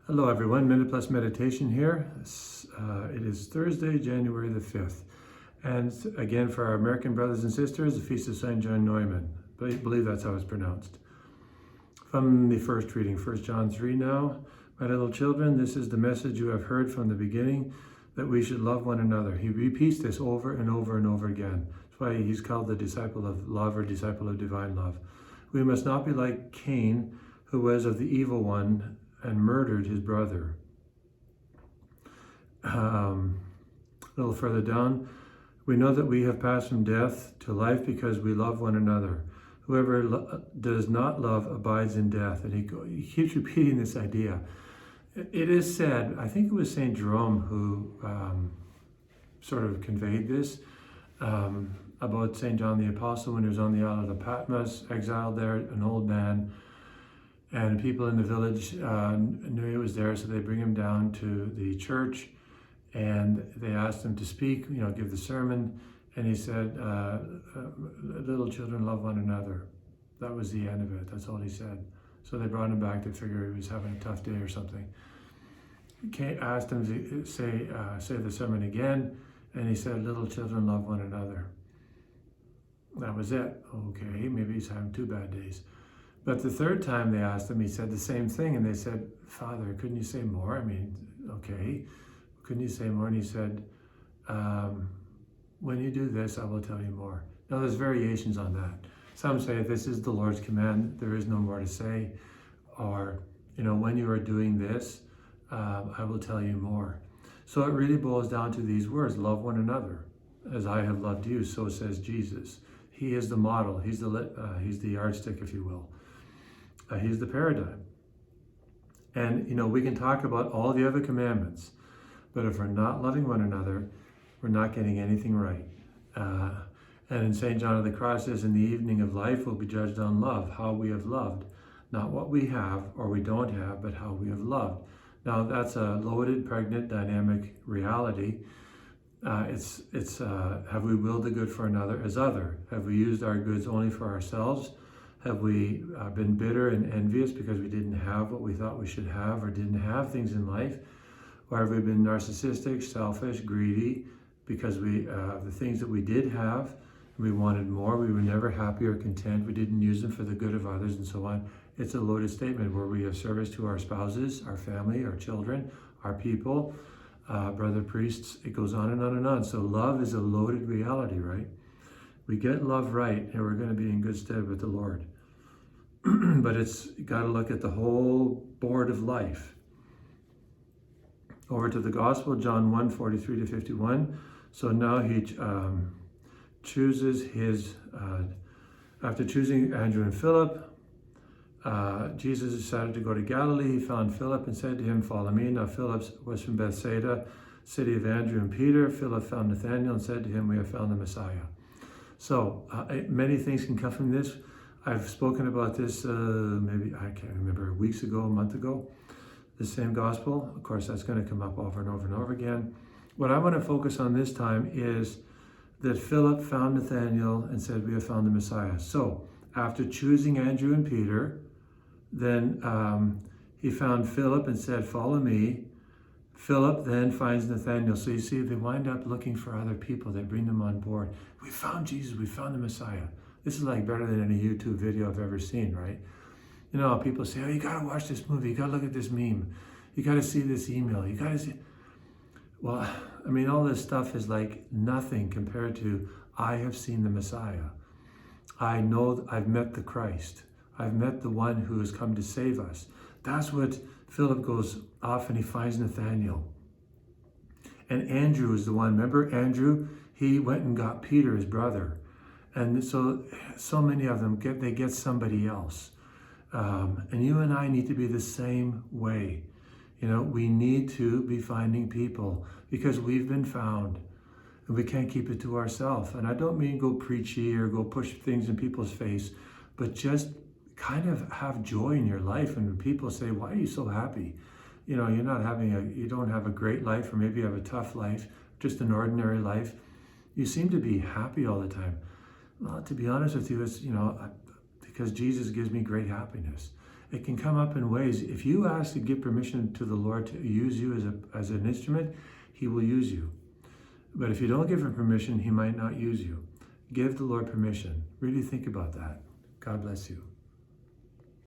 Hello everyone, Minute Plus Meditation here. It is Thursday, January the 5th. And again, for our American brothers and sisters, the Feast of St. John Neumann. I believe that's how it's pronounced. From the first reading, 1 John 3 now. My little children, this is the message you have heard from the beginning, that we should love one another. He repeats this over and over and over again. That's why he's called the disciple of love or disciple of divine love. We must not be like Cain, who was of the evil one and murdered his brother. A little further down, we know that we have passed from death to life because we love one another. Whoever does not love abides in death. And he keeps repeating this idea. It is said, I think it was St. Jerome who sort of conveyed this about St. John the Apostle when he was on the island of Patmos, exiled there, an old man. And people in the village knew he was there, so they bring him down to the church, and they asked him to speak, give the sermon. And he said, little children love one another. That was the end of it. That's all he said. So they brought him back to figure he was having a tough day or something. Asked him to say the sermon again, and he said, little children love one another. That was it. Okay, maybe he's having 2 bad days. But the third time they asked him, he said the same thing. And they said, Father, couldn't you say more? Okay, couldn't you say more? And he said, when you do this, I will tell you more. Now there's variations on that. Some say this is the Lord's command, there is no more to say. Or, when you are doing this, I will tell you more. So it really boils down to these words, love one another. As I have loved you, so says Jesus. He is the model. He's the yardstick, if you will. He's the paradigm. And, we can talk about all the other commandments, but if we're not loving one another, we're not getting anything right. And in St. John of the Cross says, in the evening of life we'll be judged on love, how we have loved. Not what we have or we don't have, but how we have loved. Now that's a loaded, pregnant, dynamic reality. It's have we willed the good for another as other? Have we used our goods only for ourselves? Have we been bitter and envious because we didn't have what we thought we should have or didn't have things in life? Or have we been narcissistic, selfish, greedy because the things that we did have, we wanted more, we were never happy or content, we didn't use them for the good of others and so on. It's a loaded statement where we have service to our spouses, our family, our children, our people, brother priests, it goes on and on and on. So love is a loaded reality, right? We get love right and we're going to be in good stead with the Lord. But it's got to look at the whole board of life. Over to the Gospel, John 1, 43 to 51. So now he chooses after choosing Andrew and Philip, Jesus decided to go to Galilee. He found Philip and said to him, follow me. Now Philip was from Bethsaida, city of Andrew and Peter. Philip found Nathanael and said to him, we have found the Messiah. So many things can come from this. I've spoken about this maybe, I can't remember, weeks ago, a month ago. The same gospel. Of course, that's going to come up over and over and over again. What I want to focus on this time is that Philip found Nathanael and said, we have found the Messiah. So after choosing Andrew and Peter, then he found Philip and said, follow me. Philip then finds Nathanael. So you see, they wind up looking for other people. They bring them on board. We found Jesus. We found the Messiah. This is like better than any YouTube video I've ever seen, right? People say, oh, you got to watch this movie. You got to look at this meme. You got to see this email. You got to see. Well, all this stuff is like nothing compared to I have seen the Messiah. I know I've met the Christ. I've met the one who has come to save us. That's what Philip goes off and he finds Nathanael. And Andrew is the one. Remember Andrew? He went and got Peter, his brother. And so many of them get somebody else. And you and I need to be the same way. We need to be finding people because we've been found. And we can't keep it to ourselves. And I don't mean go preachy or go push things in people's face, but just kind of have joy in your life. And when people say, why are you so happy? You don't have a great life, or maybe you have a tough life, just an ordinary life. You seem to be happy all the time. Well, to be honest with you, it's, because Jesus gives me great happiness. It can come up in ways. If you ask to give permission to the Lord to use you as an instrument, he will use you. But if you don't give him permission, he might not use you. Give the Lord permission. Really think about that. God bless you.